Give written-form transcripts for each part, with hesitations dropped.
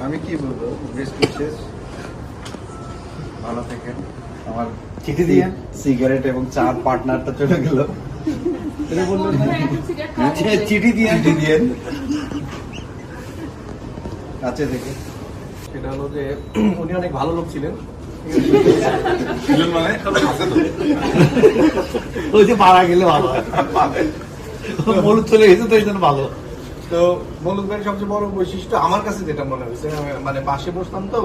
আমি কি বলবো, বেস্ট উইশেস, ভালো থাকেন। আমার চিঠি দিয়ে সিগারেট এবং চা পার্টনারটা চলে গেল, চিঠি দিয়ে কাছে থেকে। সেটা হলো যে উনি অনেক ভালো লোক ছিলেন, মানে ওই যে মারা গেলে ভালো, মরুদ চলে গেছে তো এই জন্য ভালো। তো মৌলুদ ভাইয়ের সবচেয়ে বড় বৈশিষ্ট্য আমার কাছে যেটা মনে হয়েছে, মানে পাশে বসতাম তো,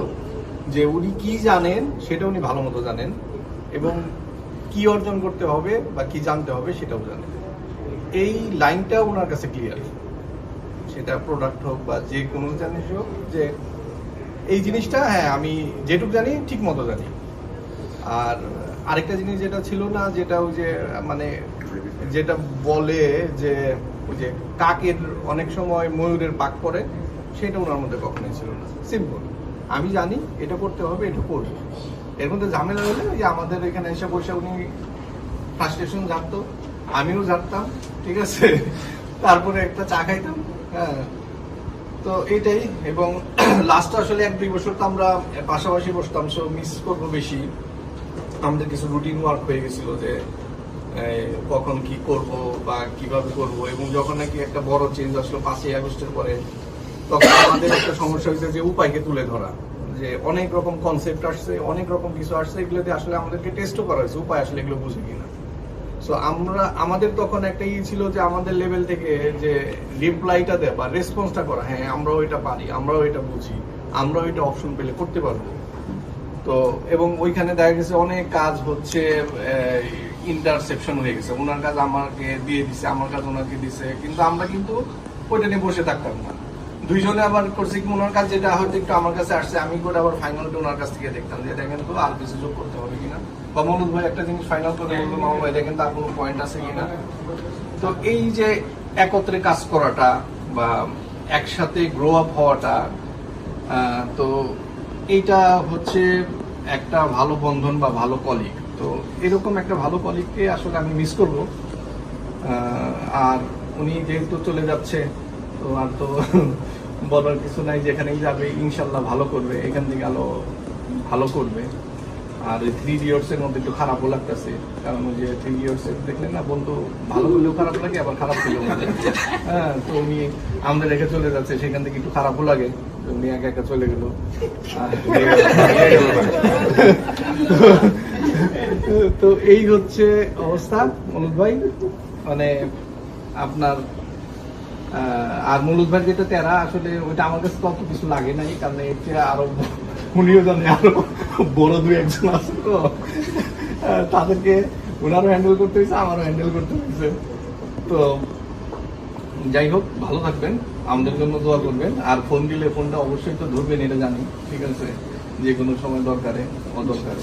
যে উনি কি জানেন সেটা উনি ভালো মতো জানেন, এবং কি অর্জন করতে হবে বা কি জানতে হবে সেটাও জানেন। এই লাইনটা ওনার কাছে ক্লিয়ার, সেটা প্রোডাক্ট হোক বা যে কোনো জিনিস হোক, যে এই জিনিসটা হ্যাঁ আমি যেটুকু জানি ঠিক মতো জানি। আর আরেকটা জিনিস যেটা ছিল না, যেটা ওই যে মানে যেটা বলে যে ওই যে কাকের অনেক সময় ময়ূরের পাক পরে, সেটা ওনার মধ্যে কখনোই ছিল না। সিম্পল, আমি জানি এটা করতে হবে, এটা করবো। এর মধ্যে ঝামেলা হলে যে আমাদের এখানে এসে বসে উনি ফ্রাস্ট্রেশন জানতো, আমিও জানতাম, ঠিক আছে, তারপরে একটা চা খাইতাম, হ্যাঁ। তো এটাই, এবং লাস্ট আসলে 1-2 বছর তো আমরা পাশাপাশি বসতাম, সো মিস করবো বেশি। আমাদের কিছু রুটিন ওয়ার্ক হয়ে গেছিল যে কখন কি করব বা কিভাবে করব, এবং যখন নাকি একটা বড় চেঞ্জ আসলো 5ই আগস্টের পরে, তখন আমাদের একটা সমস্যা হয়েছে যে উপায়কে তুলে ধরা, যে অনেক রকম কনসেপ্ট আসছে, অনেক রকম কিছু আসছে, এগুলোতে আসলে আমাদেরকে টেস্টও করা হয়েছে উপায় আসলে এগুলো বুঝে কিনা। সো আমাদের তখন একটা ছিল যে আমাদের লেভেল থেকে যে রিপ্লাইটা দেয় বা রেসপন্সটা করা, হ্যাঁ আমরাও এটা পারি, আমরাও এটা বুঝি, আমরাও এটা অপশন পেলে করতে পারবো। তো এবং ওইখানে দেখা গেছে অনেক কাজ হচ্ছে ইন্টারসেপশন হয়ে গেছে, ওনার কাজ আমাকে দিয়ে দিছে, আমার কাজ ওনাকে দিছে, কিন্তু আমরা কিন্তু ওইটা নিয়ে বসে থাকতাম না। দুইজনে আবার করছে কি, ওনার কাজ যেটা হয়তো একটু আমার কাছে আসছে, আমি করে আবার ফাইনালটা ওনার কাছ থেকে দেখতাম যে দেখেন তো আর কিছু যোগ করতে হবে কিনা, বা মনুদ ভাই একটা জিনিস ফাইনাল করে বললো মামা ভাই দেখেন তার কোনো পয়েন্ট আছে কিনা। তো এই যে একত্রে কাজ করাটা বা একসাথে গ্রো আপ হওয়াটা, তো এইটা হচ্ছে একটা ভালো বন্ধন বা ভালো কলিগ। তো এরকম একটা ভালো কলিগকে আসলে আমি মিস করব। আর উনি যেহেতু চলে যাচ্ছে, তো আর তো বলার কিছু নাই, যেখানেই যাবে ইনশাল্লাহ ভালো করবে, এখান থেকে আলো ভালো করবে। আর ওই 3 Idiots এর মধ্যে একটু খারাপও লাগতেছে, কারণ ওই যে 3 Idiots এর দেখলেন না, বন্ধু ভালো করলেও খারাপ লাগে, আবার খারাপ করলেও লাগে। হ্যাঁ, তো উনি আমাদের রেখে চলে যাচ্ছে, সেখান থেকে একটু খারাপও লাগে, উনি একা একা চলে গেল। তো এই হচ্ছে অবস্থা মনুদ ভাই, মানে আপনার আর মনুদ ভাই যেটা তেরা, আসলে ওইটা আমার কাছে তত কিছু লাগে নাই, কারণ এর চেয়ে আরো উনিও জানে আরো বড় 2-1 জন আছে, তো তাদেরকে ওনারও হ্যান্ডেল করতে হয়েছে, আমারও হ্যান্ডেল করতে হয়েছে। তো যাই হোক, ভালো থাকবেন, আমাদের জন্য দোয়া করবেন, আর ফোন দিলে ফোনটা অবশ্যই তো ধরবেন, এটা জানি, ঠিক আছে, যে কোনো সময় দরকারে অদরকারে।